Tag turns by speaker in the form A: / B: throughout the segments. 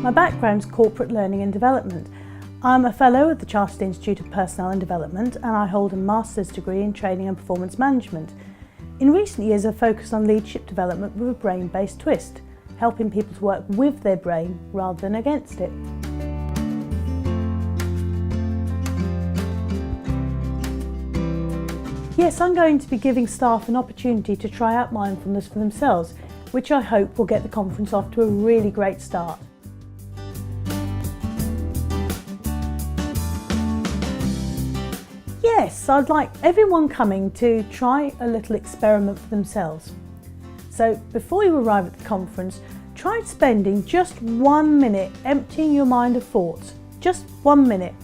A: My background is corporate learning and development. I'm a fellow at the Chartered Institute of Personnel and Development, and I hold a master's degree in training and performance management. In recent years, I've focused on leadership development with a brain-based twist, helping people to work with their brain rather than against it. Yes, I'm going to be giving staff an opportunity to try out mindfulness for themselves, which I hope will get the conference off to a really great start. Yes, I'd like everyone coming to try a little experiment for themselves. So before you arrive at the conference, try spending just 1 minute emptying your mind of thoughts, just 1 minute,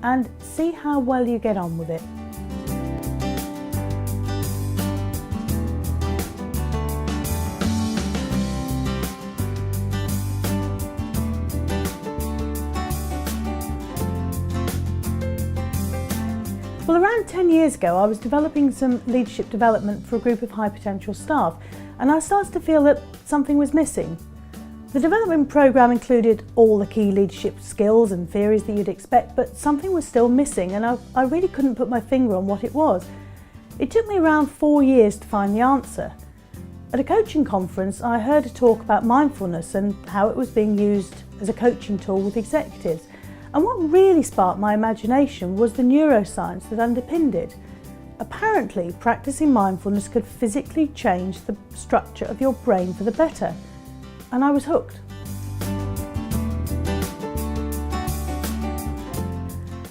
A: and see how well you get on with it. Well, around 10 years ago, I was developing some leadership development for a group of high potential staff, and I started to feel that something was missing. The development programme included all the key leadership skills and theories that you'd expect, but something was still missing, and I really couldn't put my finger on what it was. It took me around 4 years to find the answer. At a coaching conference, I heard a talk about mindfulness and how it was being used as a coaching tool with executives. And what really sparked my imagination was the neuroscience that underpinned it. Apparently, practicing mindfulness could physically change the structure of your brain for the better. And I was hooked.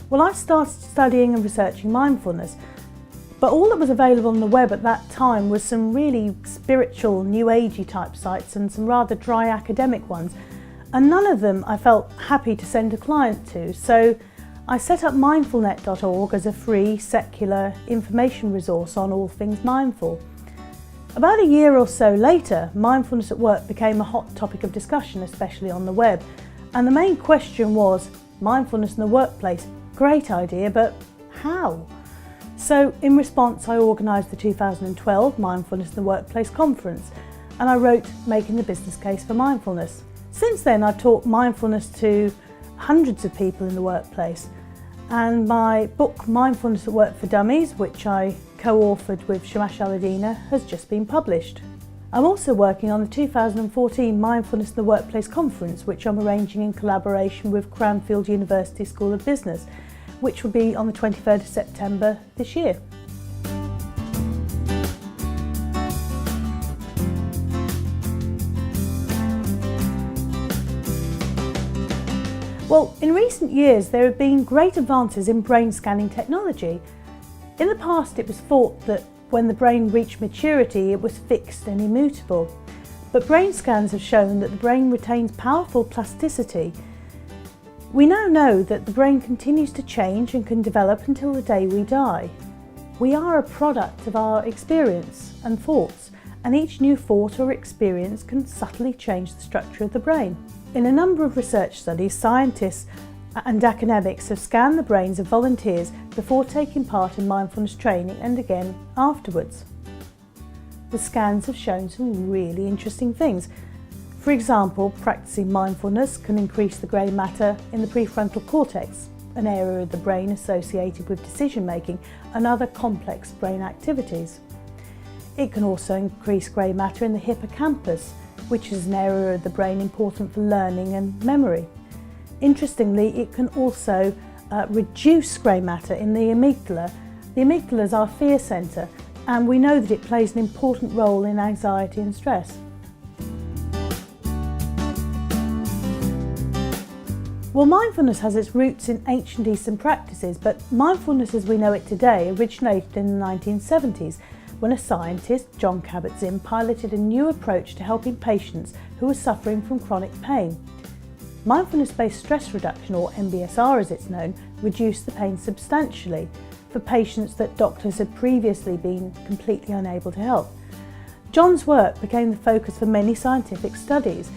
A: Well, I started studying and researching mindfulness, but all that was available on the web at that time was some really spiritual, new agey type sites and some rather dry academic ones. And none of them I felt happy to send a client to, so I set up MindfulnessAtWork as a free, secular information resource on all things mindful. About a year or so later, Mindfulness at Work became a hot topic of discussion, especially on the web. And the main question was, mindfulness in the workplace, great idea, but how? So in response, I organised the 2012 Mindfulness in the Workplace conference, and I wrote Making the Business Case for Mindfulness. Since then, I've taught mindfulness to hundreds of people in the workplace, and my book Mindfulness at Work for Dummies, which I co-authored with Shamash Aladina, has just been published. I'm also working on the 2014 Mindfulness in the Workplace conference, which I'm arranging in collaboration with Cranfield University School of Business, which will be on the 23rd of September this year. Well, in recent years there have been great advances in brain scanning technology. In the past it was thought that when the brain reached maturity it was fixed and immutable. But brain scans have shown that the brain retains powerful plasticity. We now know that the brain continues to change and can develop until the day we die. We are a product of our experience and thoughts, and each new thought or experience can subtly change the structure of the brain. In a number of research studies, scientists and academics have scanned the brains of volunteers before taking part in mindfulness training and again afterwards. The scans have shown some really interesting things. For example, practicing mindfulness can increase the grey matter in the prefrontal cortex, an area of the brain associated with decision making and other complex brain activities. It can also increase grey matter in the hippocampus, which is an area of the brain important for learning and memory. Interestingly, it can also reduce grey matter in the amygdala. The amygdala is our fear centre, and we know that it plays an important role in anxiety and stress. Well, mindfulness has its roots in ancient Eastern practices, but mindfulness as we know it today originated in the 1970s when a scientist, John Kabat-Zinn, piloted a new approach to helping patients who were suffering from chronic pain. Mindfulness-based stress reduction, or MBSR as it's known, reduced the pain substantially for patients that doctors had previously been completely unable to help. John's work became the focus for many scientific studies.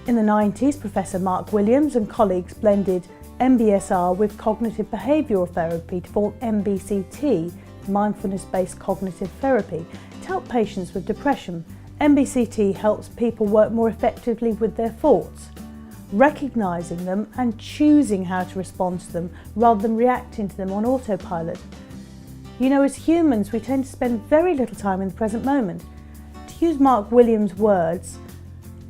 A: In the 90s, Professor Mark Williams and colleagues blended MBSR with cognitive behavioural therapy to form MBCT, mindfulness-based cognitive therapy, to help patients with depression. MBCT helps people work more effectively with their thoughts. recognising them and choosing how to respond to them rather than reacting to them on autopilot. You know, as humans, we tend to spend very little time in the present moment. To use Mark Williams' words,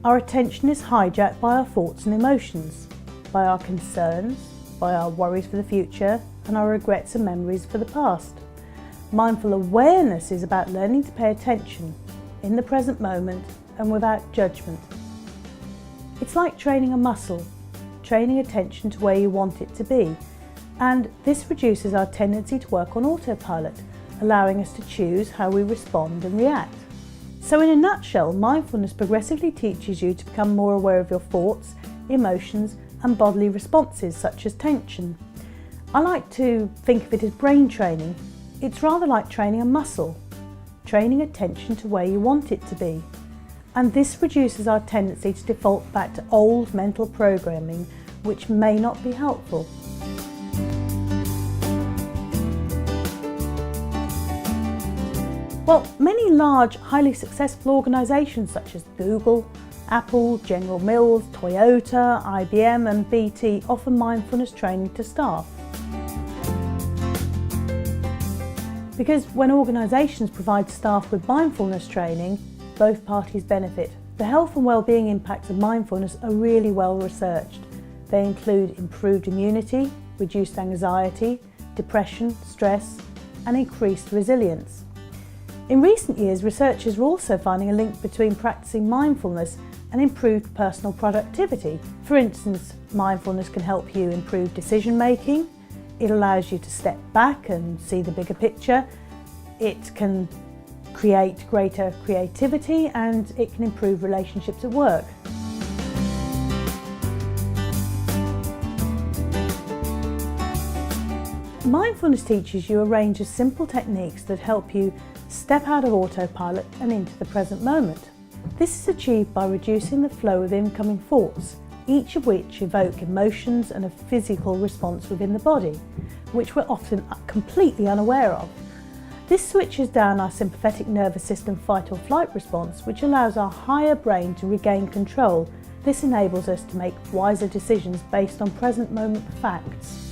A: our attention is hijacked by our thoughts and emotions, by our concerns, by our worries for the future, and our regrets and memories for the past. Mindful awareness is about learning to pay attention in the present moment and without judgment. It's like training a muscle, training attention to where you want it to be, and this reduces our tendency to work on autopilot, allowing us to choose how we respond and react. So in a nutshell, mindfulness progressively teaches you to become more aware of your thoughts, emotions, and bodily responses such as tension. I like to think of it as brain training. It's rather like training a muscle, training attention to where you want it to be. And this reduces our tendency to default back to old mental programming, which may not be helpful. Well, many large, highly successful organisations such as Google, Apple, General Mills, Toyota, IBM and BT offer mindfulness training to staff. Because when organisations provide staff with mindfulness training, both parties benefit. The health and well-being impacts of mindfulness are really well researched. They include improved immunity, reduced anxiety, depression, stress and increased resilience. In recent years, researchers are also finding a link between practicing mindfulness and improved personal productivity. For instance, mindfulness can help you improve decision making. It allows you to step back and see the bigger picture. It can create greater creativity and it can improve relationships at work. Mindfulness teaches you a range of simple techniques that help you step out of autopilot and into the present moment. This is achieved by reducing the flow of incoming thoughts, each of which evoke emotions and a physical response within the body, which we're often completely unaware of. This switches down our sympathetic nervous system fight or flight response, which allows our higher brain to regain control. This enables us to make wiser decisions based on present moment facts.